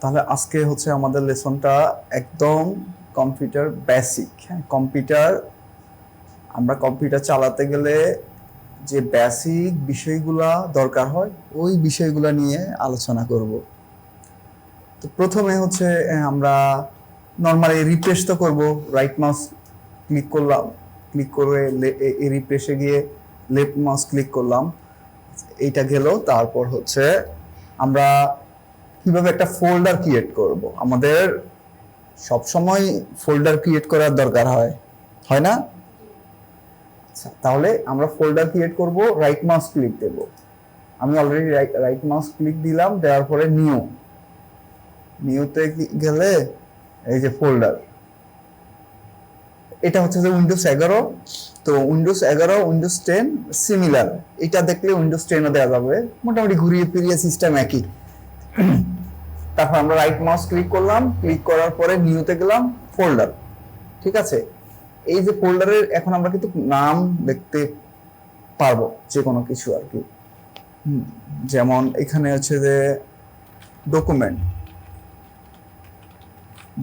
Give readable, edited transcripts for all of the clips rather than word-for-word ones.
তাহলে আজকে হচ্ছে আমাদের লেসনটা একদম কম্পিউটার বেসিক। হ্যাঁ, আমরা কম্পিউটার চালাতে গেলে যে বেসিক বিষয়গুলা দরকার হয় ওই বিষয়গুলা নিয়ে আলোচনা করব। তো প্রথমে হচ্ছে আমরা নর্মালি রিফ্রেশ তো করব। রাইট মাউস ক্লিক করলাম, ক্লিক করে রিফ্রেশে গিয়ে লেফট মাউস ক্লিক করলাম, এইটা গেল। তারপর হচ্ছে আমরা কিভাবে একটা ফোল্ডার ক্রিয়েট করব। আমাদের সব সময় ফোল্ডার ক্রিয়েট করার দরকার হয়, হয় না? আচ্ছা, তাহলে আমরা ফোল্ডার ক্রিয়েট করব, রাইট মাউস ক্লিক দেব। আমি অলরেডি রাইট মাউস ক্লিক দিলাম, দেওয়ার পরে নিউতে গেলে এই যে ফোল্ডার, এটা হচ্ছে যে উইন্ডোজ 11। তো উইন্ডোজ 11 উইন্ডোজ 10 সিমিলার, এটা দেখলে উইন্ডোজ 10ও দেওয়া যাবে, মোটামুটি ঘুরিয়ে ফিরিয়ে সিস্টেম একই। তারপর আমরা রাইট মাউস ক্লিক করলাম, ক্লিক করার পরে নিউতে গেলাম, ফোল্ডার। ঠিক আছে, এই যে ফোল্ডারের এখন আমরা কিন্তু নাম দেখতে পারবো যে কোনো কিছু আর কি। যেমন এখানে হচ্ছে যে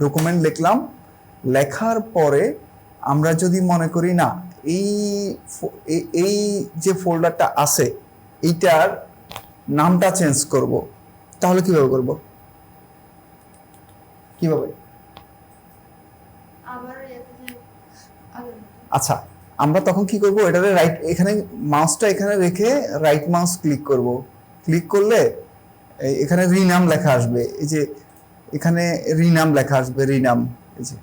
ডকুমেন্ট লিখলাম। লেখার পরে আমরা যদি মনে করি না এই এই যে ফোল্ডারটা আছে এইটার নামটা চেঞ্জ করব, তাহলে কিভাবে করব? কিভাবে? আচ্ছা, আমরা তখন কি করব, এটারে রাইট, এখানে মাউসটা এখানে রেখে রাইট মাউস ক্লিক করব। ক্লিক করলে এখানে রিনাম লেখা আসবে। এই যে এখানে রিনাম লেখা আসবে, রিনাম, এই যে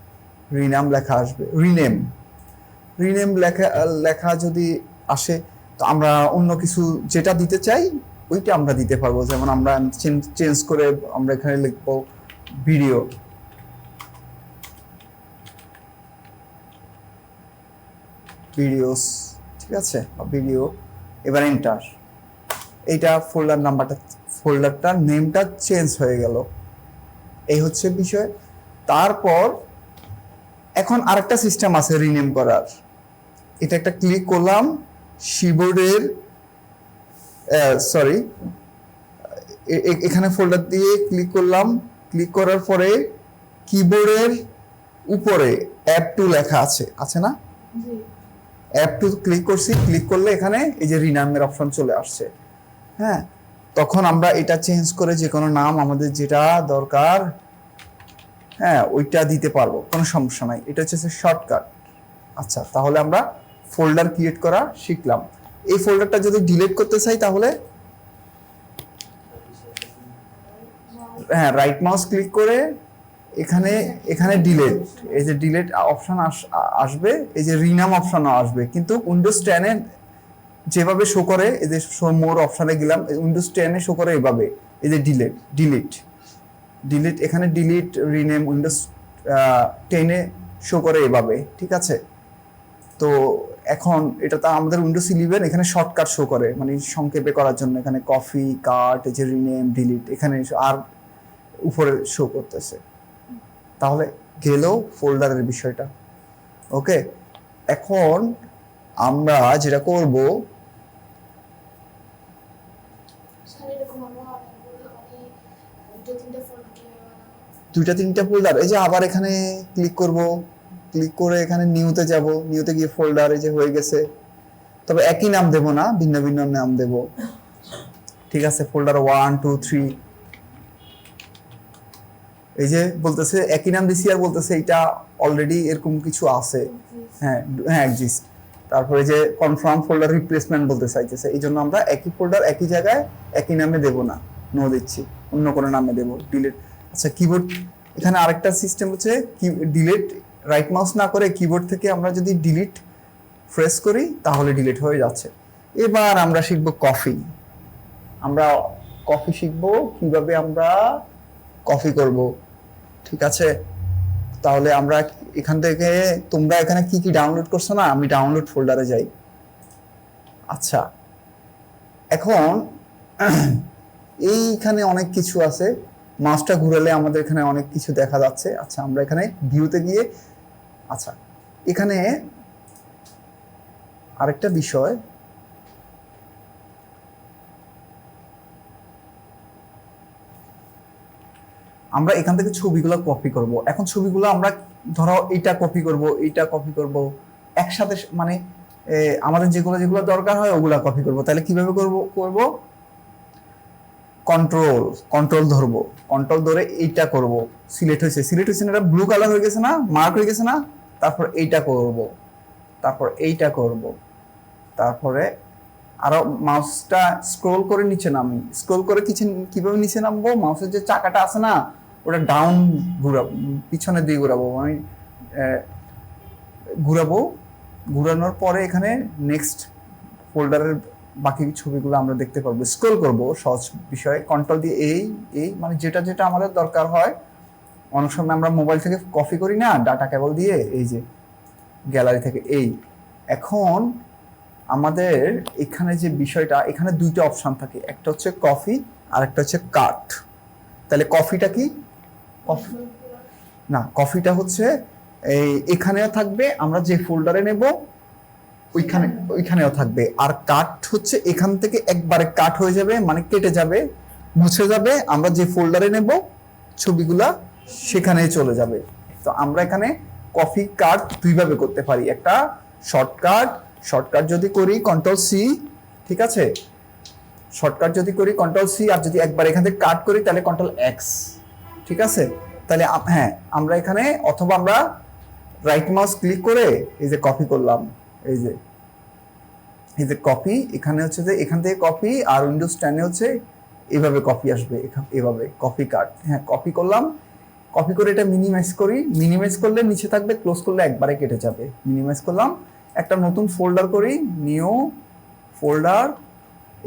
রিনাম লেখা আসবে, রিনেম লেখা যদি আসে, তো আমরা অন্য কিছু যেটা দিতে চাই ওইটা আমরা দিতে পারবো। যেমন আমরা চেঞ্জ করে আমরা এখানে লিখবো ভিডিওস, ঠিক আছে, ভিডিও। এবার এন্টার, এইটা ফোল্ডারটার নেমটা চেঞ্জ হয়ে গেল। এই হচ্ছে বিষয়। তারপর এখন আরেকটা সিস্টেম আছে রিনেম করার। এটা একটা ক্লিক করলাম কিবোর্ডের, সরি, এখানে ফোল্ডার দিয়ে ক্লিক করলাম। ক্লিক করার পরে কিবোর্ডের উপরে F2 লেখা আছে না? F2 ক্লিক করছি, ক্লিক করলে এখানে এই যে রিনামের অপশন চলে আসছে। হ্যাঁ, তখন আমরা এটা চেঞ্জ করে যে কোনো নাম আমাদের যেটা দরকার, হ্যাঁ, ওইটা দিতে পারবো, কোনো সমস্যা নাই। এটা হচ্ছে শর্টকাট। আচ্ছা, তাহলে আমরা ফোল্ডার ক্রিয়েট করা শিখলাম। এই ফোল্ডারটা যদি ডিলিট করতে চাই তাহলে হ্যাঁ, রাইট মাউস ক্লিক করে এখানে ডিলিট, এই যে ডিলিট অপশন আসবে, এই যে রিনাম অপশনও আসবে। কিন্তু উইন্ডোজ 10 এ যেভাবে শো করে, এই যে শো মোর অপশনে গেলাম, উইন্ডোজ 10 এ শো করে এভাবে, এই যে ডিলিট এখানে ডিলিট রিনেম উইন্ডোজ 10 এ শো করে এভাবে, ঠিক আছে। তো এখন এটা তো আমাদের উইন্ডোজ 11 এখানে শর্টকাট শো করে, মানে সংক্ষেপে করার জন্য এখানে কপি, কাট, এই যে রিনেম, ডিলিট এখানে আর উপরে শো করতেছে। তাহলে গেল ফোল্ডারের বিষয়টা। ওকে, এখন আমরা যেটা করব, দুইটা তিনটা ফোল্ডার, এই যে আবার এখানে ক্লিক করব, ক্লিক করে এখানে নিউতে যাব, নিউতে গিয়ে ফোল্ডার, এই যে হয়ে গেছে। তবে একই নাম দেব না, ভিন্ন ভিন্ন নাম দেব, ঠিক আছে। ফোল্ডার 1 2 3, এই যে বলতেছে একই নাম দিছি, আর বলতেছে এটা অলরেডি এরকম কিছু আছে। হ্যাঁ হ্যাঁ, এক্সিস্ট। তারপরে যে কনফার্ম ফোল্ডার রিপ্লেসমেন্ট বলতে চাইতেছে, এই জন্য আমরা একই ফোল্ডার একই জায়গায় একই নামে দেব না, নো দিচ্ছি, অন্য কোনো নামে দেব, ডিলিট। আচ্ছা, কিবোর্ড এখানে আরেকটা সিস্টেম হচ্ছে ডিলিট, রাইট মাউস না করে কিবোর্ড থেকে আমরা যদি ডিলিট প্রেস করি তাহলে ডিলিট হয়ে যাচ্ছে। এবার আমরা শিখব কপি শিখব, কিভাবে আমরা কপি করব, ঠিক আছে। তাহলে আমরা এখান থেকে, তোমরা এখানে কি কি ডাউনলোড করছো না, আমি ডাউনলোড ফোল্ডারে যাই। আচ্ছা, এখন এইখানে অনেক কিছু আছে, মাউসটা ঘুরালে আমাদের এখানে অনেক কিছু দেখা যাচ্ছে। আচ্ছা, আমরা এখানে ভিউতে গিয়ে, আচ্ছা এখানে আরেকটা বিষয়, আমরা এখান থেকে ছবিগুলো কপি করব। এখন ছবিগুলো আমরা ধরো এইটা কপি করব, এইটা কপি করব, একসাথে মানে আমাদের যেগুলো যেগুলো দরকার হয় ওগুলা কপি করব। তাহলে কিভাবে করব কন্ট্রোল কন্ট্রোল ধরবো, কন্ট্রোল ধরে এইটা করব। সিলেক্ট হয়েছে না, এটা ব্লু কালার হয়ে গেছে না, মার্ক হয়ে গেছে না। তারপর এইটা করব, তারপর এইটা করব, তারপরে আরো মাউসটা স্ক্রোল করে নিচে নামি, স্ক্রোল করে কিভাবে নিচে নামবো, মাউসের যে চাকাটা আছে না ওটা ডাউন ঘুরাবো, পিছনের দিকে ঘুরাবো, মানে ঘুরাবো। ঘুরানোর পরে এখানে নেক্সট ফোল্ডারের বাকি ছবিগুলো আমরা দেখতে পারবো। স্ক্রোল করব, সহজ বিষয়, কন্ট্রোল দিয়ে এই মানে যেটা যেটা আমাদের দরকার হয়। অনেক সময় আমরা মোবাইল থেকে কপি করি না ডাটা কেবল দিয়ে, এই যে গ্যালারি থেকে এই। এখন আমাদের এখানে যে বিষয়টা, এখানে দুইটা অপশন থাকে, একটা হচ্ছে কপি আর একটা হচ্ছে কাট। তাহলে কপিটা কি, কপি না, কপিটা হচ্ছে এই এখানেও থাকবে, আমরা যে ফোল্ডারে নেব ওইখানেও থাকবে। আর কাট হচ্ছে এখান থেকে একবারে কাট হয়ে যাবে, মানে কেটে যাবে, মুছে যাবে, আমরা যে ফোল্ডারে নেব ছবিগুলা সেখানেই চলে যাবে। তো আমরা এখানে কপি কাট দুইভাবে করতে পারি। একটা শর্টকাট যদি করি কন্ট্রোল সি, ঠিক আছে, শর্টকাট যদি করি কন্ট্রোল সি, আর যদি একবার এখান থেকে কাট করি তাহলে কন্ট্রোল এক্স, ঠিক আছে। তাহলে হ্যাঁ, আমরা এখানে অথবা আমরা রাইট মাউস ক্লিক করে এই যে কপি করলাম, এই যে কপি, এখানে হচ্ছে যে এখান থেকে কপি, আর উইন্ডোজ 10 এ হচ্ছে এইভাবে কপি আসবে, এভাবে কপি কাট। হ্যাঁ, কপি করলাম, কপি করে এটা মিনিমাইজ করি, মিনিমাইজ করলে নিচে থাকবে, ক্লোজ করলে একবারে কেটে যাবে। মিনিমাইজ করলাম, একটা নতুন ফোল্ডার করি, নিউ ফোল্ডার,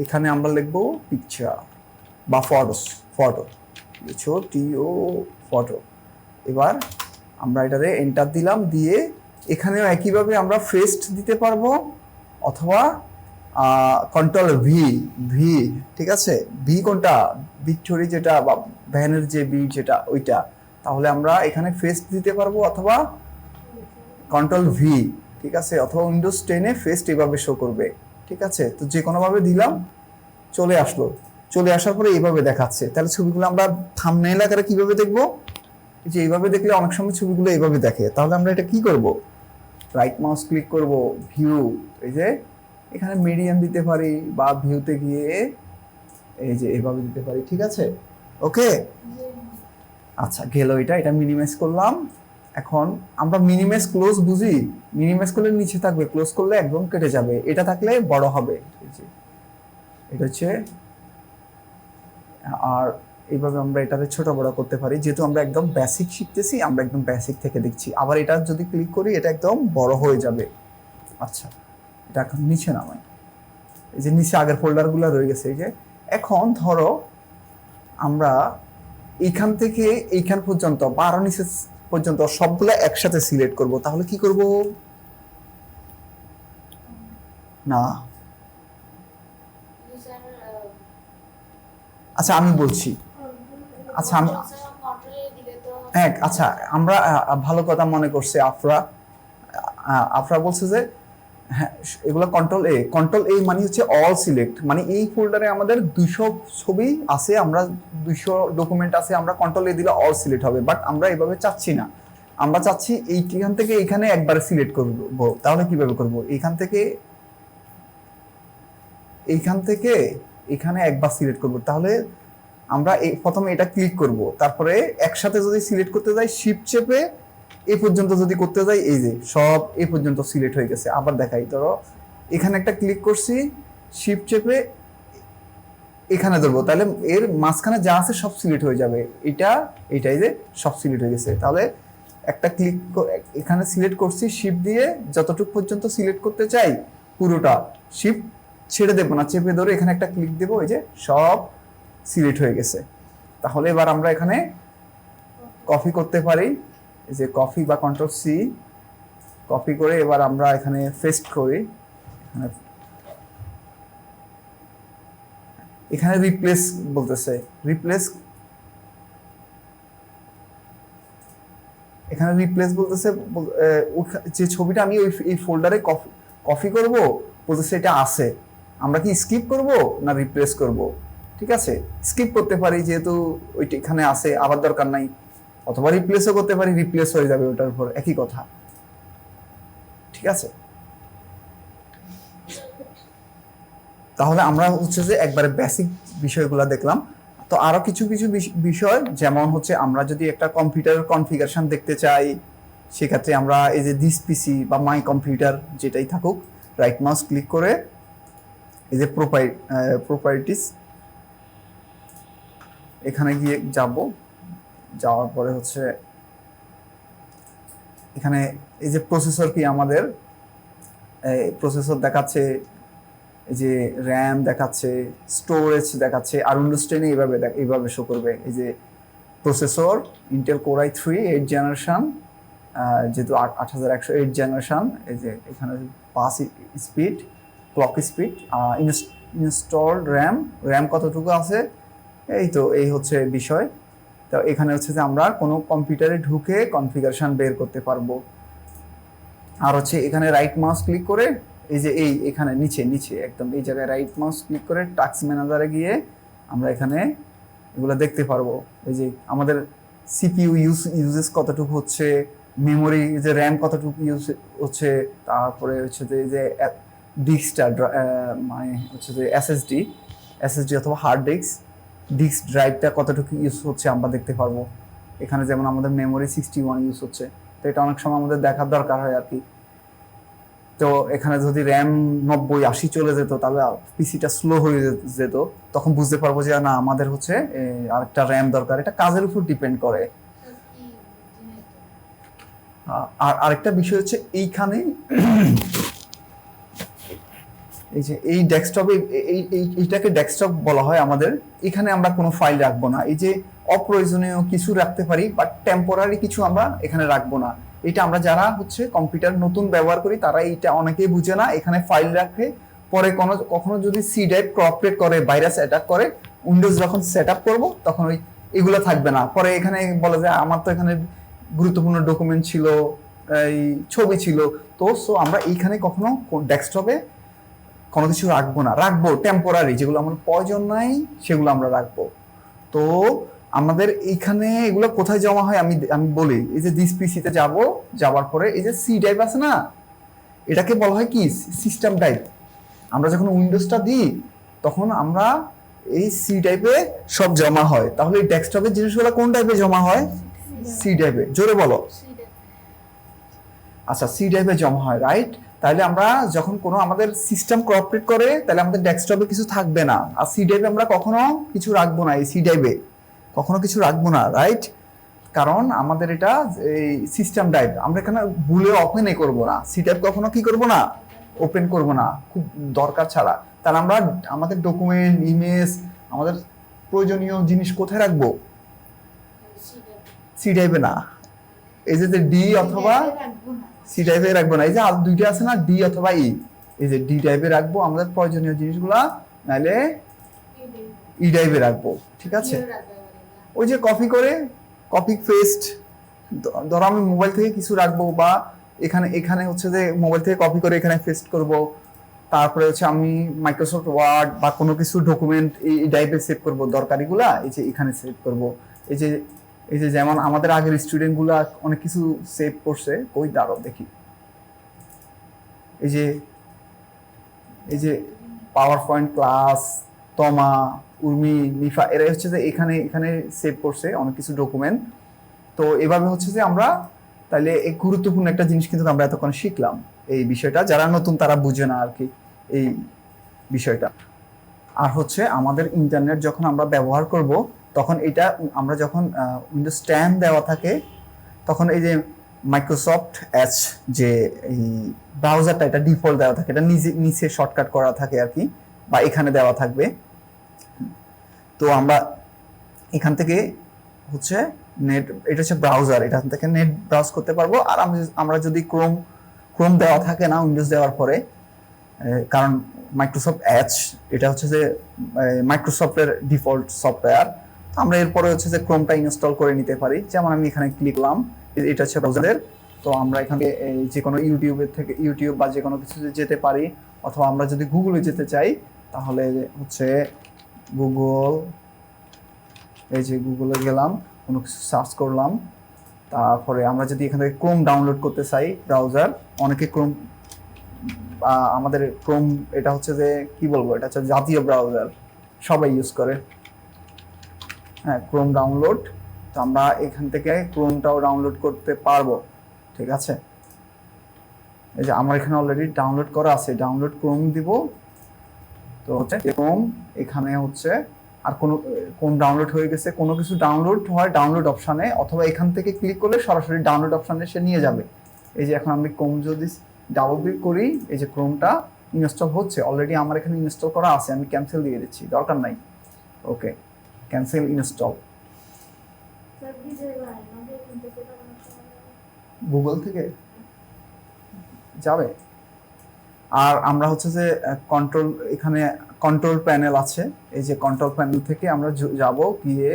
এখানে আমরা লিখবো পিকচার বা ফটো টিও ফটো। এবার আমরা এটারে এন্টার দিলাম, দিয়ে এখানেও একইভাবে আমরা ফেস্ট দিতে পারবো, অথবা কন্ট্রোল ভি, ঠিক আছে। ভি কোনটা, ভিক্টোরি যেটা, বা ভ্যানের যে ভি যেটা ওইটা। তাহলে আমরা এখানে ফেস্ট দিতে পারবো, অথবা কন্ট্রোল ভি, ঠিক আছে, অথবা উইন্ডোজ 10 এ ফেস্ট এভাবে শো করবে, ঠিক আছে। তো যে কোনো ভাবে দিলাম, চলে আসলো। চলে আসার পরে এইভাবে দেখাচ্ছে। তাহলে ছবিগুলো আমরা থাম্বনেইল আকারে কিভাবে দেখবো, যে এইভাবে দেখলে অনেক সময় ছবিগুলো এইভাবে দেখে। তাহলে আমরা এটা কি করব, রাইট মাউস ক্লিক করব, ভিউ, এই যে এখানে মিডিয়াম দিতে পারি, বা ভিউতে গিয়ে এই যে এইভাবে দিতে পারি, ঠিক আছে। ওকে, আচ্ছা গেল, এটা মিনিমাইজ করলাম। এখন আমরা মিনিমাইজ ক্লোজ বুঝি, মিনিমাইজ করলে নিচে থাকবে, ক্লোজ করলে একদম কেটে যাবে, এটা থাকলে বড় হবে, এটা হচ্ছে। আর এইভাবে আমরা এটাকে ছোট বড় করতে পারি, যেহেতু আমরা একদম বেসিক শিখতেছি, আমরা একদম বেসিক থেকে দেখছি। আবার এটা যদি ক্লিক করি এটা একদম বড় হয়ে যাবে। আচ্ছা, এটা এখন নিচে নামাই, এই যে নিচে আগের ফোল্ডারগুলো রয়ে গেছে। এই যে এখন ধরো আমরা এইখান থেকে এইখান পর্যন্ত বা আরো নিচে পর্যন্ত সবগুলো একসাথে সিলেক্ট করব। তাহলে কি করব, না আচ্ছা আমি বলছি, আচ্ছা আমি হ্যাঁ, আচ্ছা আমরা ভালো কথা মনে করছে আফরা বলছে যে হ্যাঁ, এগুলো কন্ট্রোল এ মানে হচ্ছে অল সিলেক্ট, মানে এই ফোল্ডারে আমাদের 200 ছবি আছে, আমরা 200 ডকুমেন্ট আছে, আমরা কন্ট্রোল এ দিলে অল সিলেক্ট হবে। বাট আমরা এভাবে চাচ্ছি না, আমরা চাচ্ছি এইখান থেকে এখানে একবারে সিলেক্ট করব। তাহলে কিভাবে করব, এইখান থেকে এখানে একবার সিলেক্ট করব। তাহলে আমরা প্রথমে এটা ক্লিক করব, তারপরে একসাথে যদি সিলেক্ট করতে যাই শিফট চেপে এই পর্যন্ত যদি করতে যাই, এই যে সব এই পর্যন্ত সিলেক্ট হয়ে গেছে। আবার দেখাই, ধরো এখানে একটা ক্লিক করছি, শিফট চেপে এখানে ধরবো, তাহলে এর মাঝখানে যা আছে সব সিলেক্ট হয়ে যাবে। এইটাই যে সব সিলেক্ট হয়ে গেছে। তাহলে একটা ক্লিক এখানে সিলেক্ট করছি, শিফট দিয়ে যতটুকু পর্যন্ত সিলেক্ট করতে চাই পুরোটা, শিফট ছেড়ে দেবো না, চেপে ধরে এখানে একটা ক্লিক দেবো, এই যে সব সিলেক্ট হয়ে গেছে। তাহলে এবার আমরা এখানে কপি করতে পারি, এই যে কপি বা কন্ট্রোল সি, কপি করে এবার আমরা এখানে পেস্ট করি, এখানে রিপ্লেস বলতেছে, এখানে রিপ্লেস বলতেছে, যে ছবিটা আমি এই ফোল্ডারে কপি করব বলতেছে এটা আছে, আমরা কি স্কিপ করব না রিপ্লেস করব। ঠিক আছে, স্কিপ করতে পারি যেহেতু ওইটা এখানে আছে, আবার দরকার নাই, অথবা রিপ্লেসও করতে পারি, রিপ্লেস হয়ে যাবে ওটার উপর, একই কথা। ঠিক আছে, তাহলে আমরা হচ্ছে যে একবারে বেসিক বিষয়গুলো দেখলাম। তো আরো কিছু কিছু বিষয়, যেমন হচ্ছে আমরা যদি একটা কম্পিউটারের কনফিগারেশন দেখতে চাই, সেক্ষেত্রে আমরা এই যে দিস পিসি বা মাই কম্পিউটার যেটাই থাকুক, রাইট মাউস ক্লিক করে এই যে প্রপার্টিস এখানে গিয়ে যাওয়ার পরে হচ্ছে এখানে এই যে প্রসেসর কি আমাদের প্রসেসর দেখাচ্ছে, এই যে র্যাম দেখাচ্ছে, স্টোরেজ দেখাচ্ছে, আর উইন্ডোজ 10 এইভাবে শো করবে। এই যে processor Intel core i3 8 generation, যেহেতু 8108 জেনারেশন, এই যে এখানে pass speed, clock speed, installed RAM কতটুকু আছে, এই হচ্ছে বিষয়। তো এখানে হচ্ছে যে আমরা কোনো কম্পিউটারে ঢুকে কনফিগারেশন বের করতে পারবো। আর হচ্ছে এখানে রাইট মাউস ক্লিক করে এই যে এখানে নিচে একদম এই জায়গায় রাইট মাউস ক্লিক করে টাস্ক ম্যানেজারে গিয়ে আমরা এখানে এগুলো দেখতে পারবো। এই যে আমাদের সিপিইউ ইউজেস কতটুকু হচ্ছে, মেমোরি যে র্যাম কতটুকু ইউজ হচ্ছে, তারপরে হচ্ছে যে ডিস্কটা মানে হচ্ছে যে এসএসডি অথবা হার্ড ডিস্ক ড্রাইভটা কতটুকু ইউজ হচ্ছে আমরা দেখতে পারবো। এখানে যেমন আমাদের মেমোরি 61 ইউজ হচ্ছে, তো এটা অনেক সময় আমাদের দেখার দরকার হয় আর কি। তো এখানে যদি র্যাম 90-80 চলে যেত তাহলে পিসিটা স্লো হয়ে যেত, তখন বুঝতে পারবো যে না আমাদের হচ্ছে আরেকটা র্যাম দরকার। এটা কাজের উপর ডিপেন্ড করে। আর আরেকটা বিষয় হচ্ছে এইখানে এই যে এই ডেস্কটপে এইটাকে ডেস্কটপ বলা হয় আমাদের। এখানে আমরা কোনো ফাইল রাখবো না, এই যে অপ্রয়োজনীয় কিছু রাখতে পারি, বাট টেম্পোরারি কিছু আমরা এখানে রাখবো না। এটা আমরা যারা হচ্ছে কম্পিউটার নতুন ব্যবহার করি তারা এইটা অনেকেই বুঝে না, এখানে ফাইল রাখে পরে কখনো যদি সি ড্রাইভ ক্রপটেড করে, ভাইরাস অ্যাটাক করে, উইন্ডোজ যখন সেট আপ করবো তখন এগুলো থাকবে না। পরে এখানে বলে যে আমার তো এখানে গুরুত্বপূর্ণ ডকুমেন্ট ছিল, এই ছবি ছিল, তো সো আমরা এইখানে কখনো ডেস্কটপে কোনো কিছু রাখবো টেম্পোরারি, যেগুলো আমার প্রয়োজন নাই সেগুলো আমরা রাখবো। তো আমাদের এইখানে এগুলো কোথায় জমা হয় আমি বলি, এই যে দিস পিসিতে যাওয়ার পরে এই যে সি ড্রাইভ আছে না, এটাকে বলা হয় কি সিস্টেম ড্রাইভ। আমরা যখন উইন্ডোজটা দিই তখন আমরা এই সি ড্রাইভে সব জমা হয়। তাহলে এই ডেস্কটপের জিনিসগুলো কোন ড্রাইভে জমা হয়? সি ড্রাইভে। জোরে বলো। আচ্ছা, সি ড্রাইভে জমা হয়, রাইট। তাহলে আমরা যখন কোনো আমাদের সিস্টেম কোঅপারেট করে তাহলে আমাদের ডেস্কটপে কিছু থাকবে না, আর সি ড্রাইভে আমরা কখনো কিছু রাখবো না, এই সি ড্রাইভে কখনো কিছু রাখবো না, রাইট। কারণ আমাদের এটা এই সিস্টেম ড্রাইভ, আমরা এখানে ভুলে ওপেনই করবো না, সি ড্রাইভ কখনো কি করবো না, ওপেন করবো না, খুব দরকার ছাড়া। তাহলে আমরা আমাদের ডকুমেন্ট, ইমেজ, আমাদের প্রয়োজনীয় জিনিস কোথায় রাখবো? সি ড্রাইভে না, এই যে ডি অথবা সি ড্রাইভে রাখবো না, এই যে আর দুইটা আছে না, ডি অথবা এই যে ডি ড্রাইভে রাখবো আমাদের প্রয়োজনীয় জিনিসগুলা, নাহলে ই ড্রাইভে রাখবো। ঠিক আছে, ওই যে কপি পেস্ট, ধরো আমি মোবাইল থেকে কিছু রাখবো, বা এখানে হচ্ছে যে মোবাইল থেকে কপি করে এখানে পেস্ট করব, তারপরে হচ্ছে আমি মাইক্রোসফট ওয়ার্ড বা কোনো কিছু ডকুমেন্ট এই ড্রাইভে সেভ করব, দরকারিগুলা এই যে এখানে সেভ করব। এই যে যেমন আমাদের আগের স্টুডেন্টগুলা অনেক কিছু সেভ করছে, ওই দাঁড়ো দেখি, এই যে পাওয়ার পয়েন্ট ক্লাস, তমা, উর্মি, নিফা, এরা হচ্ছে যে এখানে সেভ করছে অনেক কিছু ডকুমেন্ট। তো এভাবে হচ্ছে যে আমরা তাহলে এই গুরুত্বপূর্ণ একটা জিনিস কিন্তু আমরা এতক্ষণ শিখলাম, এই বিষয়টা যারা নতুন তারা বুঝে না আর কি এই বিষয়টা। আর হচ্ছে আমাদের ইন্টারনেট যখন আমরা ব্যবহার করব তখন এটা আমরা যখন উইন্ডোজ 10 দেওয়া থাকে তখন এই যে মাইক্রোসফট এজ যে এই ব্রাউজারটা, এটা ডিফল্ট দেওয়া থাকে, এটা নিচে শর্টকাট করা থাকে আর কি, বা এখানে দেওয়া থাকবে। তো আমরা এখান থেকে হচ্ছে নেট, এটা হচ্ছে ব্রাউজার, এখান থেকে নেট ব্রাউজ করতে পারবো। আর আমরা যদি ক্রোম দেওয়া থাকে না উইন্ডোজ দেওয়ার পরে, কারণ মাইক্রোসফট এজ এটা হচ্ছে যে মাইক্রোসফটের ডিফল্ট সফটওয়্যার, আমরা এরপরে হচ্ছে যে ক্রোমটা ইনস্টল করে নিতে পারি। যেমন আমি এখানে ক্লিক করলাম, এটা হচ্ছে ব্রাউজারের। তো আমরা এখানে যে কোনো ইউটিউব বা যে কোনো কিছু যেতে পারি, অথবা আমরা যদি গুগলে যেতে চাই তাহলে হচ্ছে গুগল, এই যে গুগলে গেলাম, কোনো কিছু সার্চ করলাম, তারপরে আমরা যদি এখান থেকে ক্রোম ডাউনলোড করতে চাই ব্রাউজার, অনেকে ক্রোম, আমাদের ক্রোম এটা হচ্ছে যে কি বলবো, এটা হচ্ছে জাতীয় ব্রাউজার, সবাই ইউজ করে। হ্যাঁ, ক্রোম ডাউনলোড, তো আমরা এখান থেকে ক্রোমটাও ডাউনলোড করতে পারবো। ঠিক আছে, এই যে আমার এখানে অলরেডি ডাউনলোড করা আছে, ডাউনলোড ক্রোম দিব। তো হচ্ছে ক্রোম, এখানে হচ্ছে আর কোন ডাউনলোড হয়ে গেছে, কোনো কিছু ডাউনলোড হয় ডাউনলোড অপশানে, অথবা এখান থেকে ক্লিক করলে সরাসরি ডাউনলোড অপশানে সে নিয়ে যাবে। এই যে এখন আমি ক্রোম যদি ডাবল ক্লিক করি, এই যে ক্রোমটা ইনস্টল হচ্ছে, অলরেডি আমার এখানে ইনস্টল করা আছে, আমি ক্যান্সেল দিয়ে দিচ্ছি, দরকার নাই। ওকে, ক্যান্সেল ইনস্টল। গুগল থেকে যাবে। আর আমরা হচ্ছে যে কন্ট্রোল, এখানে কন্ট্রোল প্যানেল আছে, এই যে কন্ট্রোল প্যানেল থেকে আমরা যাব, গিয়ে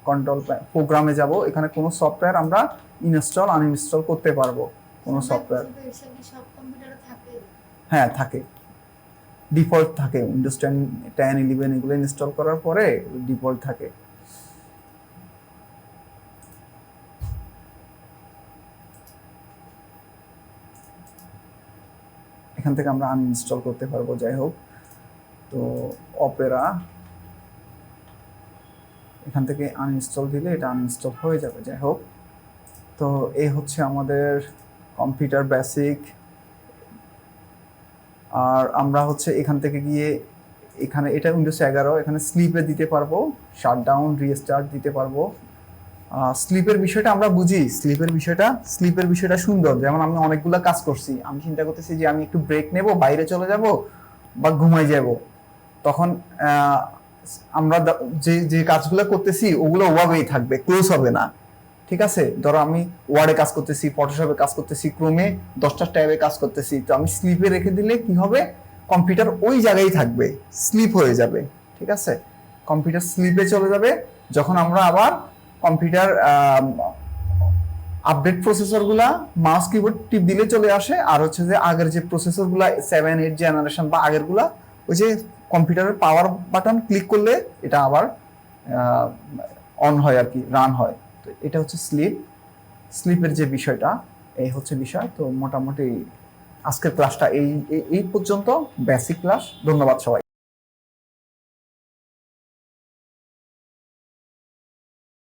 কন্ট্রোল প্রোগ্রামে যাব, এখানে কোনো সফটওয়্যার আমরা ইনস্টল আনইনস্টল করতে পারবো, কোনো সফটওয়্যার। হ্যাঁ থাকে, ডিফল্ট থাকে, উইন্ডোজ 10, 11 এগুলো ইনস্টল করার পরে ডিফল্ট থাকে। এখান থেকে আমরা আনইনস্টল করতে পারবো, যাই হোক। তো অপেরা, এখান থেকে আনইনস্টল দিলে এটা আনইনস্টল হয়ে যাবে, যাই হোক। তো এই হচ্ছে আমাদের কম্পিউটার বেসিক। আর আমরা হচ্ছে এখান থেকে গিয়ে এখানে, এটা উইন্ডোজ 11, এখানে স্লিপে দিতে পারবো, শাটডাউন, রিস্টার্ট দিতে পারবো। স্লিপের বিষয়টা আমরা বুঝি, স্লিপের বিষয়টা সুন্দর। যেমন আমি অনেকগুলো কাজ করছি, আমি চিন্তা করতেছি যে আমি একটু ব্রেক নেব, বাইরে চলে যাব বা ঘুমাই যাব, তখন আমরা যে যে কাজগুলো করতেছি ওগুলো ওভাবেই থাকবে, ক্লোজ হবে না। ঠিক আছে, ধরো আমি ওয়ার্ডে কাজ করতেছি, ফটোশপে কাজ করতেছি, ক্রোমে 10টা ট্যাবে কাজ করতেছি, তো আমি স্লিপে রেখে দিলে কি হবে, কম্পিউটার ওই জায়গায় থাকবে, স্লিপ হয়ে যাবে। ঠিক আছে, কম্পিউটার স্লিপে চলে যাবে। যখন আমরা আবার কম্পিউটার আপডেট প্রসেসরগুলা মাউস কিবোর্ড টিপ দিলে চলে আসে, আর হচ্ছে যে আগের যে প্রসেসরগুলা 7, 8 জেনারেশন বা আগেরগুলা, ওই যে কম্পিউটারের পাওয়ার বাটন ক্লিক করলে এটা আবার অন হয় আর কি, রান হয়। তো এটা হচ্ছে স্লিপের যে বিষয়টা, এই হচ্ছে বিষয়। তো মোটামুটি আজকের ক্লাসটা এই পর্যন্ত, বেসিক ক্লাস। ধন্যবাদ সবাই।